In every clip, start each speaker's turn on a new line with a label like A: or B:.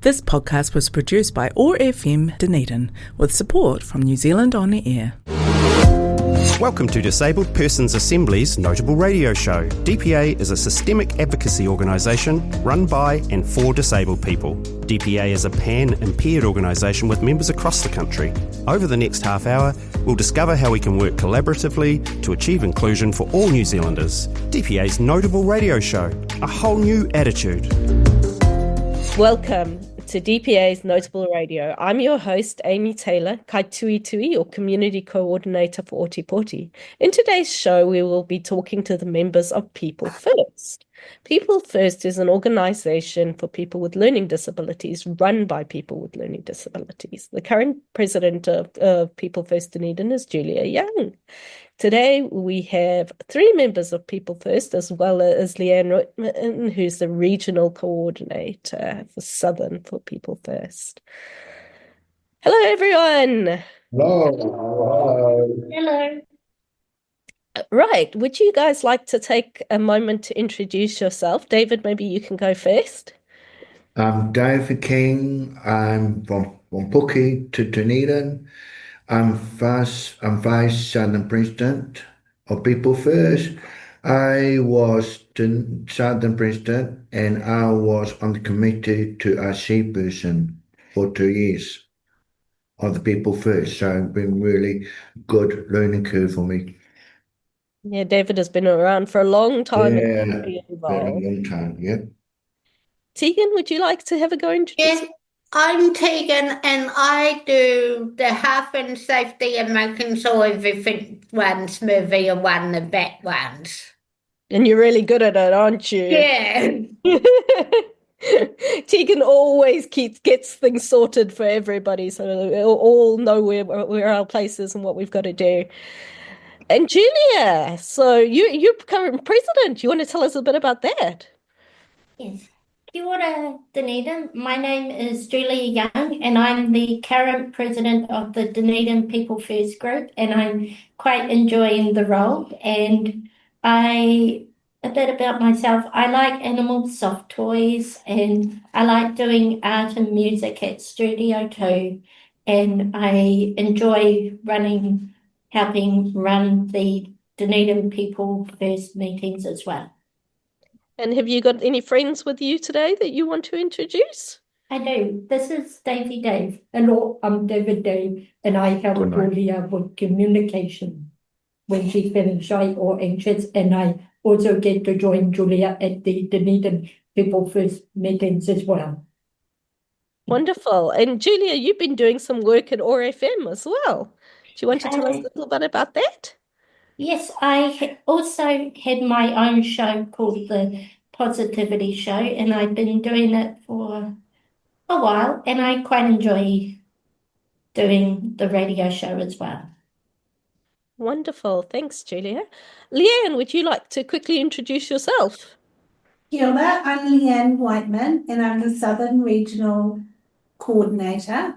A: This podcast was produced by OAR FM Dunedin with support from New Zealand On Air.
B: Welcome to Disabled Persons Assembly's Notable Radio Show. DPA is a systemic advocacy organisation run by and for disabled people. DPA is a pan-impaired organisation with members across the country. Over the next half hour, we'll discover how we can work collaboratively to achieve inclusion for all New Zealanders. DPA's Notable Radio Show, a whole new attitude.
C: Welcome to DPA's Notable Radio. I'm your host, Amy Taylor, Kaituitui, or Community Coordinator for Otipoti. In today's show, we will be talking to the members of People First. People First is an organisation for people with learning disabilities run by people with learning disabilities. The current president of People First Dunedin is Julia Young. Today, we have three members of People First, as well as Leanne Wightman, who's the regional coordinator for Southern for People First. Hello, everyone.
D: Hello.
C: Hello. Right, would you guys like to take a moment to introduce yourself? David, maybe you can go first.
D: I'm David King. I'm from Puki to Dunedin. I'm Vice Southern President of People First. I was the Southern President and I was on the committee to a chairperson for 2 years of the People First. So it's been really good learning curve for me.
C: Yeah, David has been around for a long time.
D: Yeah,
C: And
D: been a
C: involved.
D: long time, yeah.
C: Tegan, would you like to have a go into this?
E: Yes, I'm Tegan and I do the health and safety and making sure everything runs smoothly and run the back ones.
C: And you're really good at it, aren't you?
E: Yeah.
C: Tegan always gets things sorted for everybody, so we all know where our place is and what we've got to do. And Julia, so you're current president. You want to tell us a bit about that?
F: Yes. Kia ora, Dunedin. My name is Julia Young, and I'm the current president of the Dunedin People First group, and I'm quite enjoying the role. And a bit about myself, I like animals, soft toys, and I like doing art and music at studio too. And I enjoy helping run the Dunedin People First meetings as well.
C: And have you got any friends with you today that you want to introduce?
F: I do. This is Davey Dave. Hello, I'm David Dave, and I help Julia with communication when she feeling shy or anxious, and I also get to join Julia at the Dunedin People First meetings as well.
C: Wonderful. And Julia, you've been doing some work at OAR FM as well. Do you want to tell us a little bit about that?
F: Yes, I also had my own show called the Positivity Show, and I've been doing it for a while, and I quite enjoy doing the radio show as well.
C: Wonderful. Thanks, Julia. Leanne, would you like to quickly introduce yourself?
G: Kia ora, I'm Leanne Wightman, and I'm the Southern Regional Coordinator.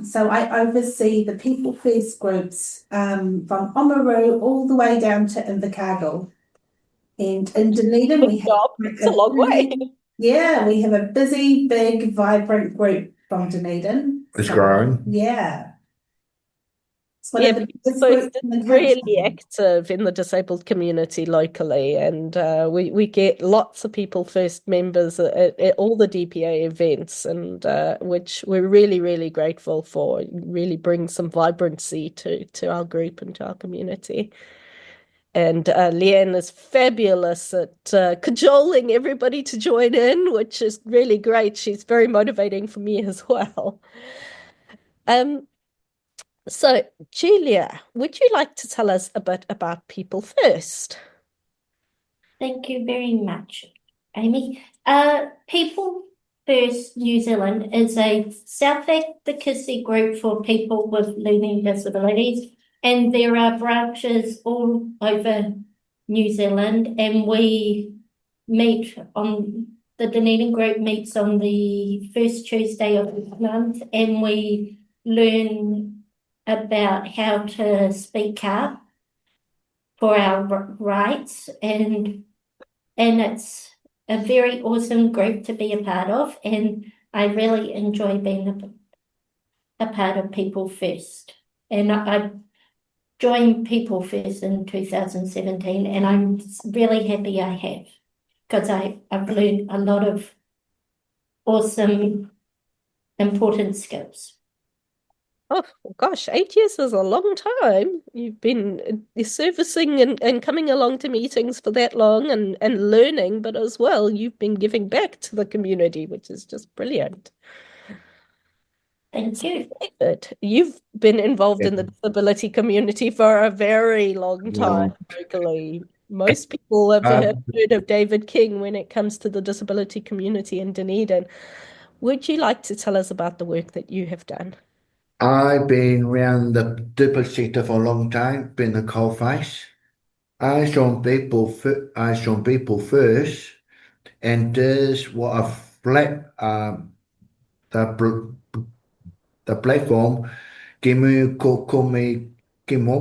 G: So I oversee the People First groups from Oamaru all the way down to Invercargill. And in Dunedin, we have
C: it's a long way.
G: Yeah, we have a busy, big, vibrant group from Dunedin.
D: It's growing.
G: Yeah.
C: So it's really active in the disabled community locally, and we get lots of People First members at all the DPA events, and which we're really, really grateful for. It really brings some vibrancy to our group and to our community. And Leanne is fabulous at cajoling everybody to join in, which is really great. She's very motivating for me as well. So, Julia, would you like to tell us a bit about People First?
F: Thank you very much, Amy. People First New Zealand is a self-advocacy group for people with learning disabilities, and there are branches all over New Zealand, and we meet on, the Dunedin group meets on the first Tuesday of the month, and we learn about how to speak up for our rights, and it's a very awesome group to be a part of. And I really enjoy being a part of People First. And I joined People First in 2017, and I'm really happy I have, because I've learned a lot of awesome, important skills.
C: Oh gosh, 8 years is a long time. You've been servicing and coming along to meetings for that long and learning, but as well, you've been giving back to the community, which is just brilliant.
F: Thank you.
C: David, you've been involved in the
D: Yeah.
C: disability community for a very long time locally. Most people have heard of David King when it comes to the disability community in Dunedin. Would you like to tell us about the work that you have done?
D: I've been around the disability sector for a long time, been the coalface. I shown people first, and this what a flat the the platform give more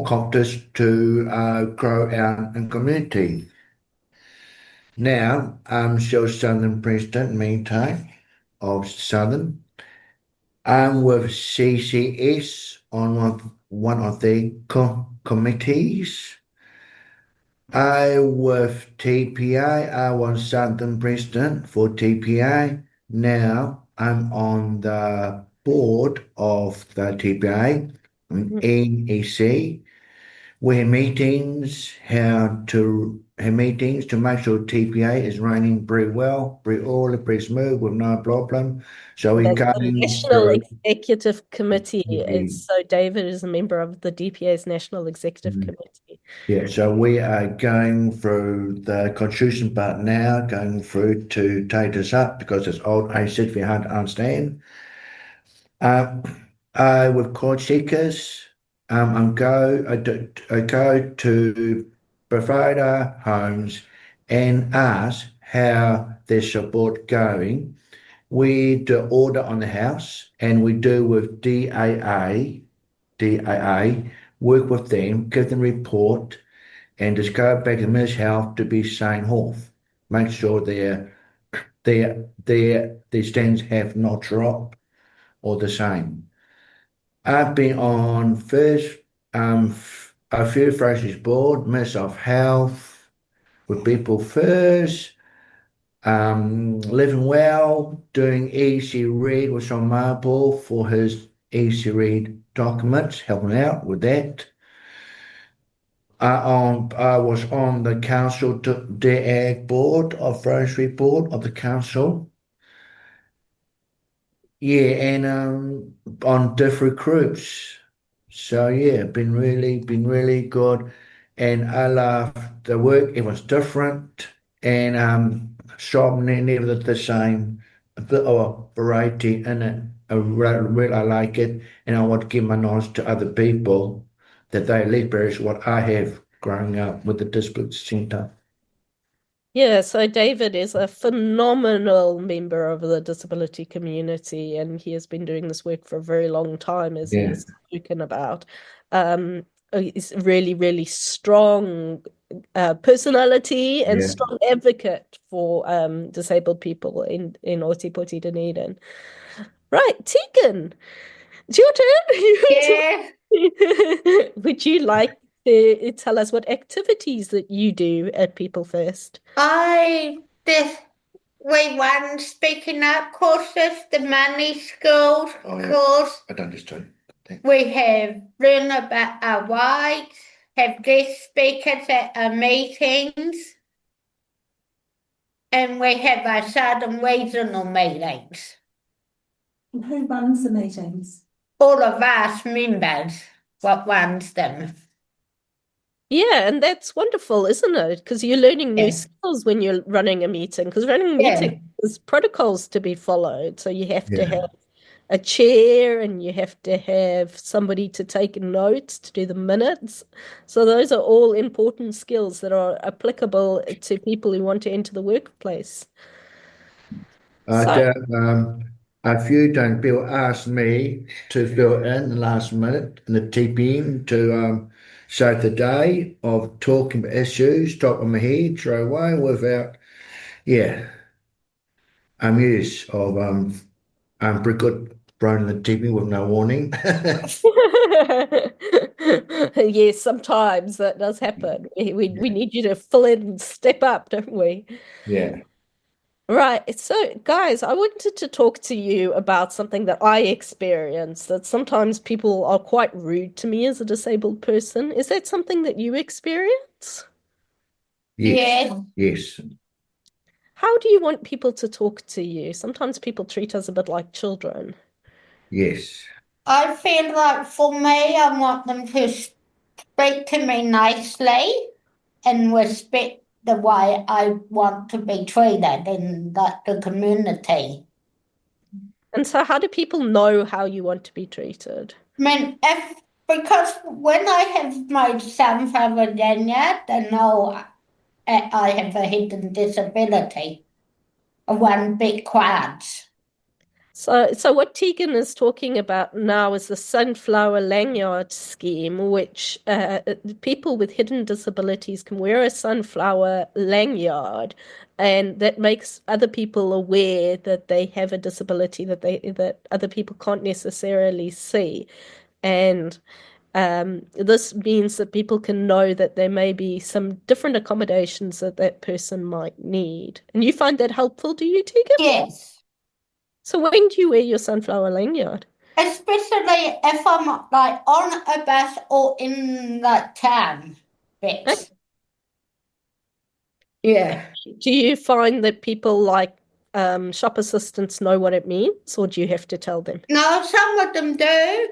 D: confidence to grow our community. Now I'm still Southern President, meantime, of Southern. I'm with CCS on one of the committees. I with TPA. I was Southern President for TPA. Now I'm on the board of the TPA, NEC. We have meetings, have meetings to make sure TPA is running very well, very orderly, very smooth with no problem. So we're
C: That's the
D: going
C: National
D: through.
C: Executive Committee. So David is a member of the DPA's National Executive Committee.
D: Yeah, so we are going through the constitution part now, going through to take us up because it's old age certificate hard to understand. With court seekers, I go to provider homes and ask how their support going. We do order on the house and we do with DAA, work with them, give them report and just go back to Men's Health to be signed off. Make sure their stands have not dropped or the same. I've been on first a few Frosties board, Minister of Health, with People First, living well, doing easy read with Sean Marble for his easy read documents, helping out with that. I was on the council, the ag board of forestry board of the council. Yeah, and on different groups. So yeah, been really good, and I love the work. It was different, and shop never the same. A bit of variety in it. I like it, and I want to give my knowledge to other people that they live perish what I have growing up with the disability centre.
C: Yeah, so David is a phenomenal member of the disability community, and he has been doing this work for a very long time, as he
D: Yeah,
C: has spoken about. He's really, really strong personality and
D: yeah.
C: strong advocate for disabled people in Ōtepoti Dunedin. Right, Tegan, it's your
E: Yeah,
C: turn. Would you like to tell us what activities that you do at People First?
E: I this we run speaking up courses, the money schools
D: Oh yeah,
E: course.
D: I understand.
E: We have learned about our rights, have guest speakers at our meetings, and we have our Southern regional meetings.
G: And who runs the meetings?
E: All of us members, what runs them.
C: Yeah, and that's wonderful, isn't it? Because you're learning new
E: Yeah.
C: skills when you're running a meeting. Because running a
E: Yeah.
C: meeting there's protocols to be followed. So you have to
D: Yeah.
C: have a chair and you have to have somebody to take notes to do the minutes. So those are all important skills that are applicable to people who want to enter the workplace. So,
D: A few times people ask me to fill in the last minute in the TPM to save the day of talking about issues, top of my head, straight away without, yeah, I'm used of pretty good throwing the TV with no warning.
C: Yes, sometimes that does happen. We need you to fill in and step up, don't we?
D: Yeah.
C: Right. So, guys, I wanted to talk to you about something that I experience, that sometimes people are quite rude to me as a disabled person. Is that something that you experience?
D: Yes.
E: Yes,
D: Yes.
C: How do you want people to talk to you? Sometimes people treat us a bit like children.
D: Yes.
E: I feel like for me, I want them to speak to me nicely and respect the way I want to be treated in the community.
C: And so, how do people know how you want to be treated?
E: I mean, because when I have my sunflower lanyard, they know I have a hidden disability, a one big quad.
C: So what Tegan is talking about now is the sunflower lanyard scheme, which people with hidden disabilities can wear a sunflower lanyard, and that makes other people aware that they have a disability that other people can't necessarily see, and this means that people can know that there may be some different accommodations that that person might need. And you find that helpful, do you, Tegan?
E: Yes.
C: So when do you wear your sunflower lanyard?
E: Especially if I'm like on a bus or in the town bits. Yeah.
C: Do you find that people like shop assistants know what it means, or do you have to tell them?
E: No, some of them do,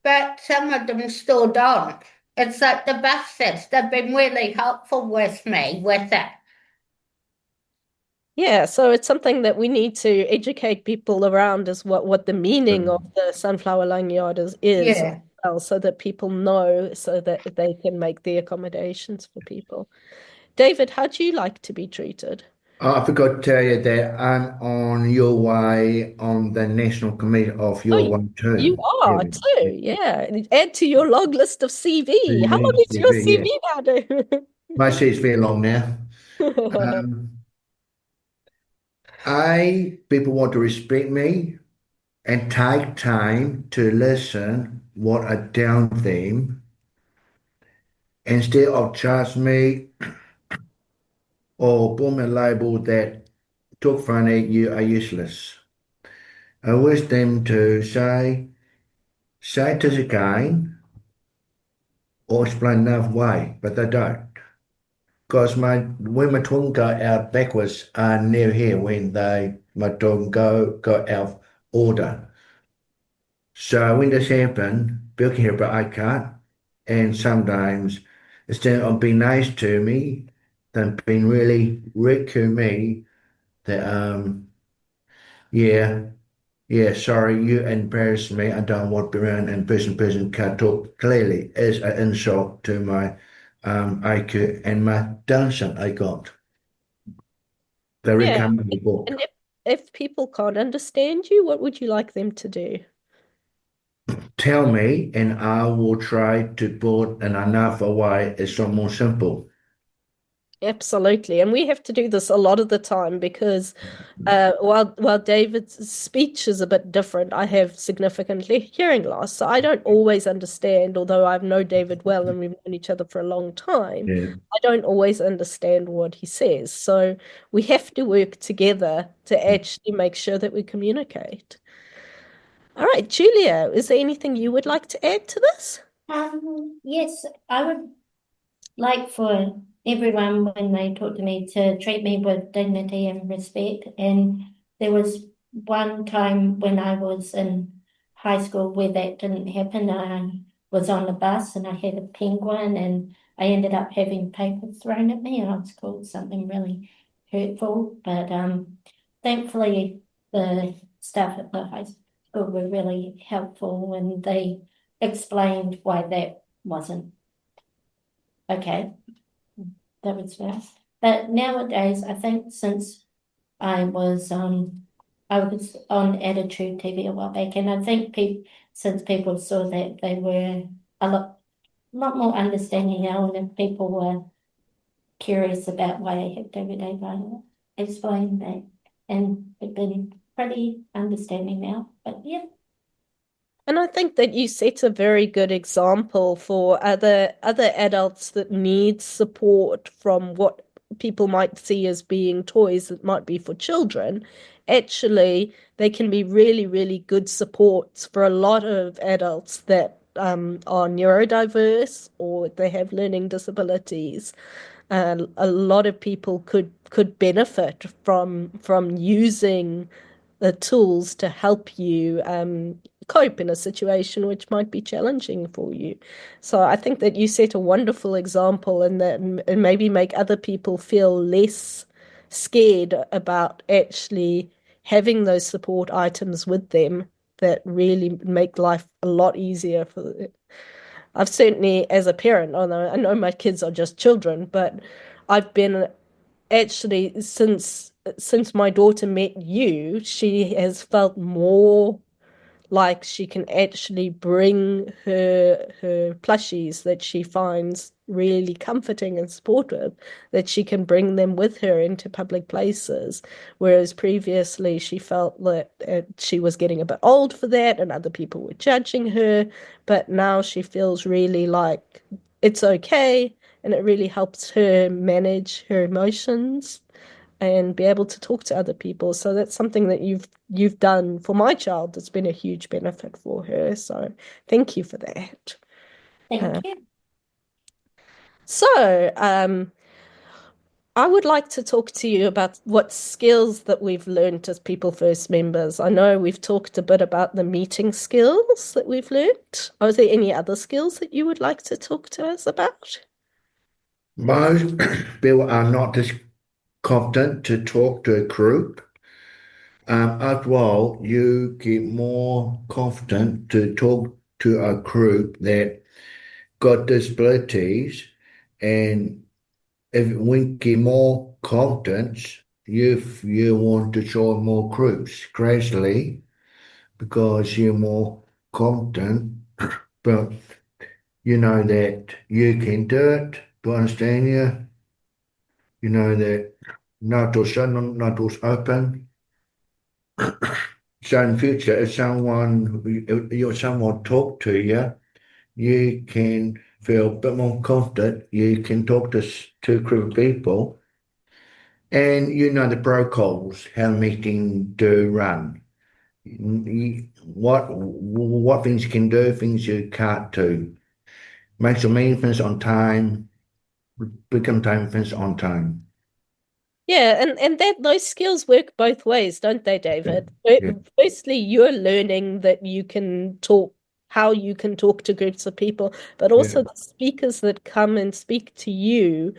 E: but some of them still don't. It's like the buses, they've been really helpful with me with it.
C: Yeah, so it's something that we need to educate people around is what the meaning of the sunflower lanyard is
E: Yeah.
C: well, so that people know so that they can make the accommodations for people. David, how do you like to be treated?
D: Oh, I forgot to tell you that I'm on your way on the national committee of
C: Oh,
D: your way
C: you
D: too. Yeah.
C: are too, yeah. And add to your long list of CV. How long is your
D: Yeah.
C: CV now, David?
D: My seat's very long now. Um, people want to respect me and take time to listen what I tell them instead of judge me or put me a label that took from it, you are useless. I wish them to say it again or explain another way, but they don't. Because when my tongue go out backwards, I never hear when my tongue go out of order. So when this happen, people can hear, but I can't. And sometimes instead of being nice to me, they've been really rude to me. That yeah, yeah, sorry, you embarrassed me. I don't want to be around and person can talk clearly as an insult to my IQ and my dancing I got. Very
C: Yeah.
D: common in the
C: And
D: book.
C: if people can't understand you, what would you like them to do?
D: Tell me, and I will try to put in another way. It's so more simple.
C: Absolutely. And we have to do this a lot of the time because while David's speech is a bit different, I have significantly hearing loss. So I don't always understand, although I've known David well and we've known each other for a long time,
D: Yeah.
C: I don't always understand what he says. So we have to work together to actually make sure that we communicate. All right, Julia, is there anything you would like to add to this?
F: Yes, I would like for everyone when they talk to me to treat me with dignity and respect. And there was one time when I was in high school where that didn't happen. I was on the bus and I had a penguin and I ended up having paper thrown at me and I was called something really hurtful. But thankfully the staff at the high school were really helpful and they explained why that wasn't okay. That was fast. But nowadays, I think since I was on Attitude TV a while back, and I think since people saw that they were lot more understanding now, and if people were curious about why I had everyday violence, explained that, and it's been pretty understanding now. But yeah.
C: And I think that you set a very good example for other adults that need support from what people might see as being toys that might be for children. Actually, they can be really, really good supports for a lot of adults that are neurodiverse or they have learning disabilities. A lot of people could benefit from using the tools to help you cope in a situation which might be challenging for you. So I think that you set a wonderful example and that and maybe make other people feel less scared about actually having those support items with them that really make life a lot easier for them. I've certainly, as a parent, although I know my kids are just children, but I've been actually since my daughter met you, she has felt more like she can actually bring her plushies that she finds really comforting and supportive, that she can bring them with her into public places, whereas previously she felt that she was getting a bit old for that and other people were judging her, but now she feels really like it's okay and it really helps her manage her emotions and be able to talk to other people. So that's something that you've done for my child that's been a huge benefit for her. So thank you for that.
F: Thank you.
C: So I would like to talk to you about what skills that we've learned as People First members. I know we've talked a bit about the meeting skills that we've learned. Are there any other skills that you would like to talk to us about?
D: Most people are not as confident to talk to a group. After all, you get more confident to talk to a group that got disabilities, and if we get more confidence, you want to join more groups gradually because you're more confident, but you know that you can do it. To understand you, you know that no door's shut, no door's open. So in future, if someone talk to you, you can feel a bit more confident. You can talk to a group of people, and you know the protocols, how meeting do run. What things you can do, things you can't do. Make sure meetings on time, become time things on time.
C: Yeah, and that those skills work both ways, don't they,
D: Yeah,
C: David?
D: yeah,
C: Firstly, you're learning that you can talk, how you can talk to groups of people, but
D: yeah.
C: also the speakers that come and speak to you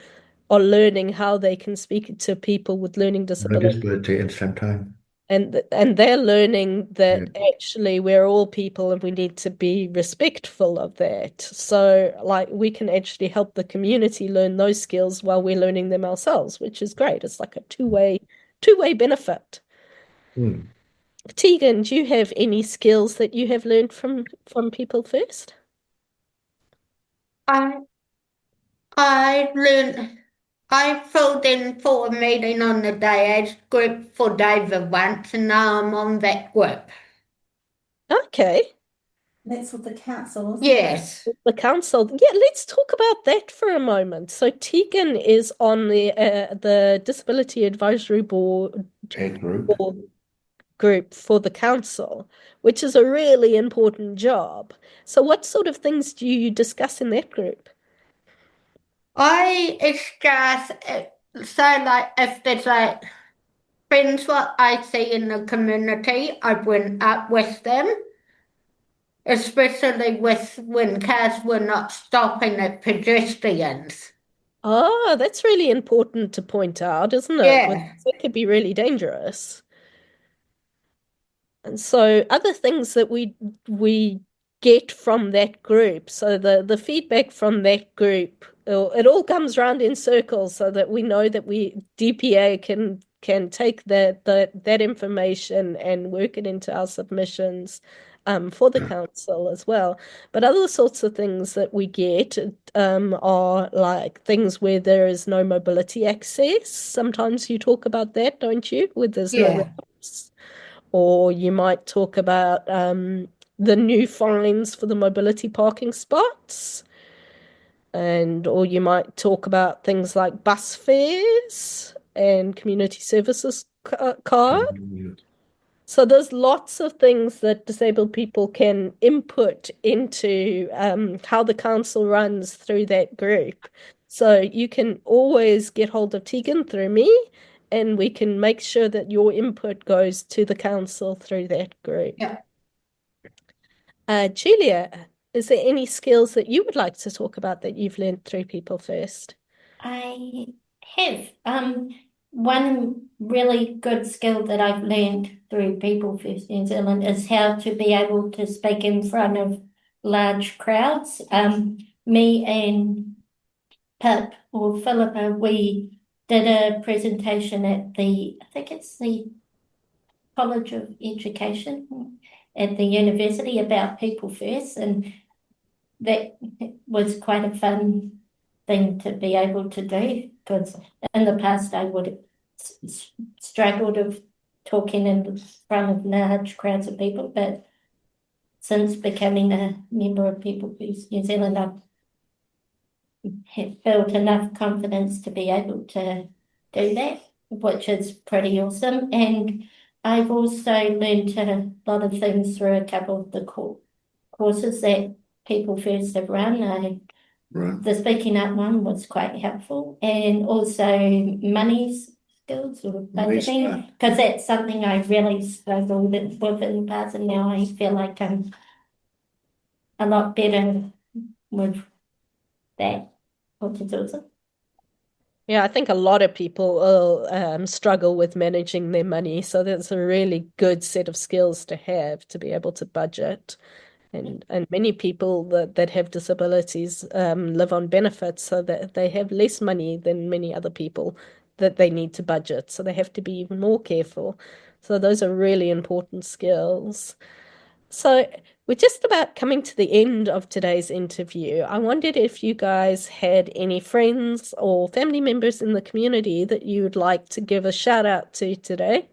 C: are learning how they can speak to people with learning
D: No
C: disabilities.
D: disability at the same time.
C: And they're learning
D: Yeah.
C: that actually we're all people and we need to be respectful of that. So, like, we can actually help the community learn those skills while we're learning them ourselves, which is great. It's like a two-way benefit.
D: Hmm.
C: Tegan, do you have any skills that you have learned from People First?
E: I I learned I filled in for a meeting on the day age group for David once, and now I'm on that group.
C: Okay.
G: That's with the council, isn't it?
E: Yes,
C: The council. Yeah, let's talk about that for a moment. So Tegan is on the Disability Advisory Board
D: Age group.
C: group for the council, which is a really important job. So what sort of things do you discuss in that group?
E: I discuss so like if there's like friends what I see in the community, I bring up with them, especially with when cars were not stopping at pedestrians.
C: Oh, that's really important to point out, isn't it? Because
E: Yeah,
C: it could be really dangerous. And so other things that we get from that group, so the feedback from that group, it all comes round in circles so that we know that we DPA can take that information and work it into our submissions for the council as well. But other sorts of things that we get are like things where there is no mobility access. Sometimes you talk about that, don't you? Where there's no
E: yeah.
C: ramps or you might talk about the new fines for the mobility parking spots, or you might talk about things like bus fares and community services card. So there's lots of things that disabled people can input into how the council runs through that group. So you can always get hold of Tegan through me, and we can make sure that your input goes to the council through that group.
E: Yeah.
C: Julia, is there any skills that you would like to talk about that you've learned through People First?
F: I have. One really good skill that I've learned through People First New Zealand is how to be able to speak in front of large crowds. Me and Pip or Philippa, we did a presentation at I think it's the College of Education at the university about People First, and that was quite a fun thing to be able to do, because in the past I would have struggled of talking in front of large crowds of people, but since becoming a member of People First New Zealand, I've built enough confidence to be able to do that, which is pretty awesome. And I've also learned a lot of things through a couple of the courses that People First have run. The speaking up one was quite helpful, and also money skills or budgeting, because that's something I really struggled with in the past, and now I feel like I'm a lot better with that, which is awesome.
C: Yeah, I think a lot of people will struggle with managing their money, so that's a really good set of skills to have to be able to budget. And many people that have disabilities live on benefits, so that they have less money than many other people that they need to budget. So they have to be even more careful. So those are really important skills. So we're just about coming to the end of today's interview. I wondered if you guys had any friends or family members in the community that you would like to give a shout out to today.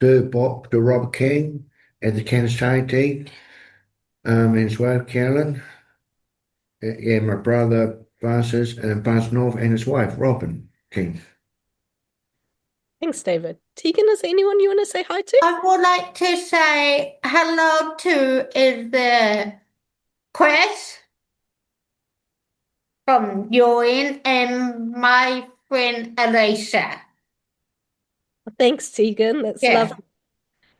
D: To Rob King at the Kansas Society, as well, Carolyn, my brother Francis and Buzz North, and his wife Robin King.
C: Thanks, David. Tegan, is there anyone you want to say hi to?
E: I would like to say hello to Chris from your end and my friend Alicia.
C: Thanks, Tegan. That's lovely.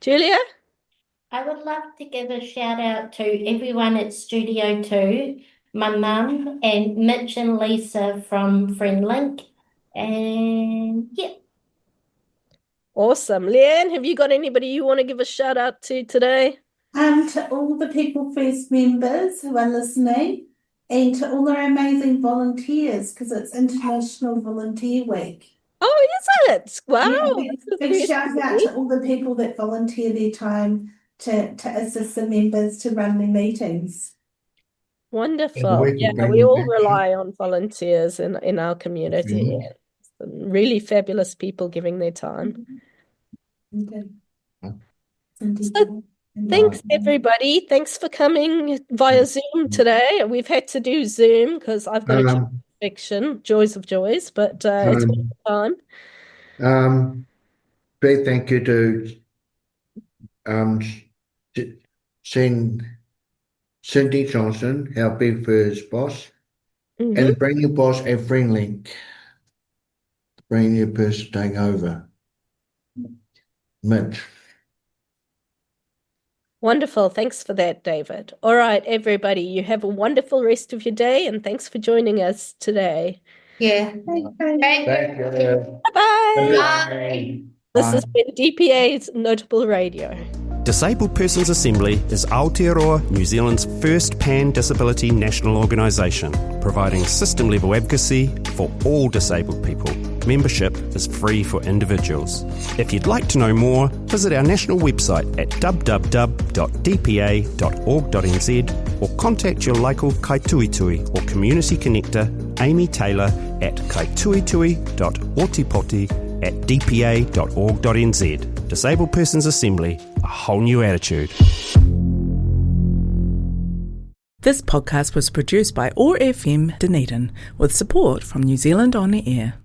C: Julia?
F: I would love to give a shout out to everyone at Studio 2, my mum and Mitch and Lisa from FriendLink. And yeah.
C: Awesome. Leanne, have you got anybody you want to give a shout out to today?
G: To all the People First members who are listening, and to all our amazing volunteers, because it's International Volunteer Week.
C: Oh, is it? Wow.
G: Yeah, big shout out to all the people that volunteer their time to assist the members to run their meetings.
C: Wonderful. Yeah, we all rely on volunteers in our community. Mm-hmm. Really fabulous people giving their time.
G: Okay.
C: So, thanks, everybody. Thanks for coming via Zoom today. We've had to do Zoom because I've got a infection, joys of joys, but it's been a time.
D: Big thank you to Cindy Johnson, our Big First boss, and the brand new boss at FriendLink, the brand new person taking over, Mitch.
C: Wonderful. Thanks for that, David. All right, everybody, you have a wonderful rest of your day, and thanks for joining us today.
E: Yeah.
D: Thank you.
C: Bye-bye.
E: Bye.
C: This has been DPA's Notable Radio.
B: Disabled Persons Assembly is Aotearoa, New Zealand's first pan-disability national organisation, providing system-level advocacy for all disabled people. Membership is free for individuals. If you'd like to know more, visit our national website at www.dpa.org.nz or contact your local kaituitui or community connector Amy Taylor at kaituitui.otipoti@dpa.org.nz. Disabled Persons Assembly, a whole new attitude.
A: This podcast was produced by OAR FM Dunedin with support from New Zealand On the Air.